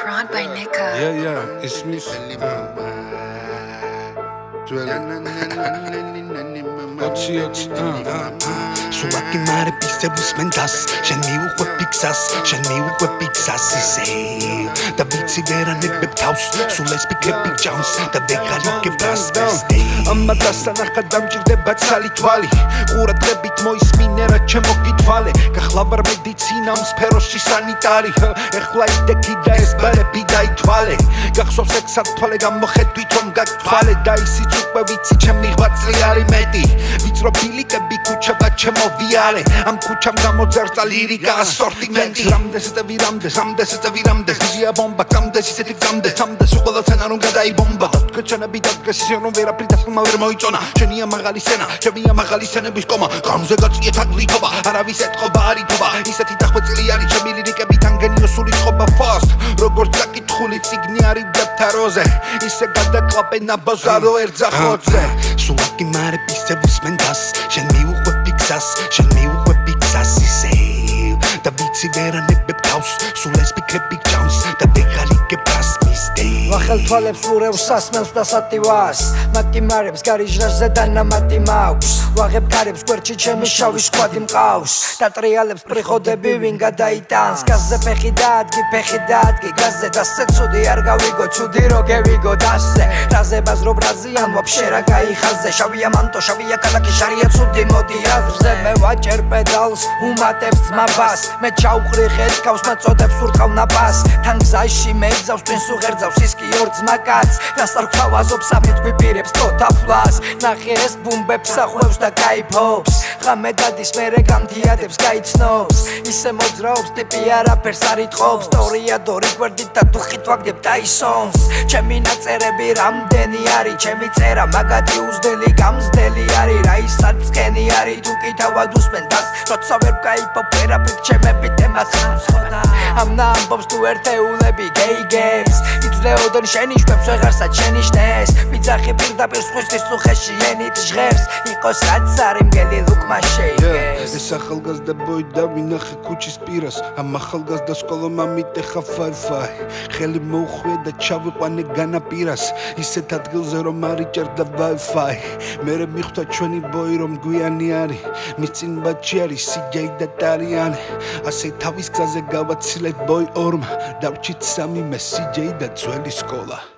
Prod by Nika. Yeah, it's me. Suvaki mare piste busmentas, shen mi uwe pixas, shen mi uwe pixas ise. Da vitsi vera nebe taus, sules pikrepi jams, da vegari ke prasveste. Amma dastana khadam jirde batsali twali, qurat rebit moisminera chemo kitfale, gaxlavar medicina sferoshi sanitari, ეხლა იდექი და ეს ბარები დაითვალე, გახსოვს ეგ სათვალე გამოხედვით რომ გაგთვალე და ისიც უკვე ვიცი ჩემი ღვაწლი არის მეტი, ვიწრო ბილიკები ქუჩა ჩემოვიარე, ამ ქუჩამ გამოძერწა ლირიკა ასორტიმენტი, რამდენს და ვირამდეს, ვიზია ბომბა, გამდეს ისეთი გამდეს, უყოლა ცენა რომ გადაიბომბა, თქვენები დადგეს ისე რომ ვერაფერი დასხმა ვერ მოიწონა, შენია მაღალი სცენა, ჩემია მაღალი სცენების კომა, გამზე გაწიეთ აგლითობა, არავის ეთყობა არითობა, ისეთი დახვეწილი არის ჩემი ლირიკები თანგენიო სული ცხობა fast, როგორც საკითხული ციგნი არის დაფთაროზე, ისე გადაკლაპე ნაბოზარო ერთზახოზე, სულაკი მარე პისე ვუსმენდას, შენ მიუყვები გზას, შენ მიუყვები გზას ისე, და ვიცი ვერ ანებებ თავს, სულეს ფიქრები გჭამს და ვეღარი გებრას მისდე. ვახელ თვალებს ურევს სასმელს და სატივას, მათი მარებს გარიჟრაზე დანამატი მაქვს, ვაღებ კარებს გვერდში ჩემი შავი სკვადი მყავს, და ტრიალებს პრიხოდები ვინ გადაიტანს, გაზზე ფეხი დაადგი, გაზზე დასე ცუდი არ გავიგო, ცუდი რო გევიგო დასე, რაზე ბაზრო ბრაზიან ვაფშე რა გაიხაზე, შავია მანტო, შავია ქალაქი, შარია ცუდი მოდი აზრზე, მე ვაჭერ პედალს, უმატებს ძმაბას, მე ჩავყრი ხეთქავს, მაწოდებს ურტყავ ნაბას, თან გზაში მეძავს, twins უღერძავს, ისკი ორ ძმაკაც, დასარქვა ვაზობს, ამით გვიპირებს თოთაფლას, ნახე ეს ბუმბებს ახვევს და გაიფობს, ღამე დადის, მერე გამთიადებს, გაიცნობს, ისე მოძრაობს, ტიპი არაფერს არ იტყობს, ტორიადორი გვერდით და დუხით ვაგდებ დაისონს, ჩემი ნაწერები რამდენი არის, ჩემი წერა მაგათი უზდელი გამზდელი არის, რა ისაც წკენი არის, თუ კი თავად უსმენ დას, როცა ვერ გაიფობ ვერაფრით ჩემები თემას ხმსხოდა, ამნა ამბობს თუ ერთეულები გეიგებს, იძლეოდენ შენი შვებს ვეღარსად შენიშნეს, ვიძახი პირდაპირ სხვისთვის უხეში ენით ჟღერს, იყოს რაც არის მგელი ლუკმა შეიგებს. ეს ახალგაზრდა ბოი და ვინახე ქუჩის პირას, ამ ახალგაზრდა სკოლა მამით ეხა Wi-Fi, ხელი მოუხვია და ჩავიყვანე განაპირას, ისეთ ადგილზე რომ არ იჭერდა Wi-Fi, მერე მიხვდა ჩვენი ბოი რომ გვიანი არის, მის წინ ბაჩი არის CJ და ტარიანი, ასე თავის გზაზე გავაცილეთ ბოი ორმა, დავრჩით სამი მე CJ და ძველი სკოლა.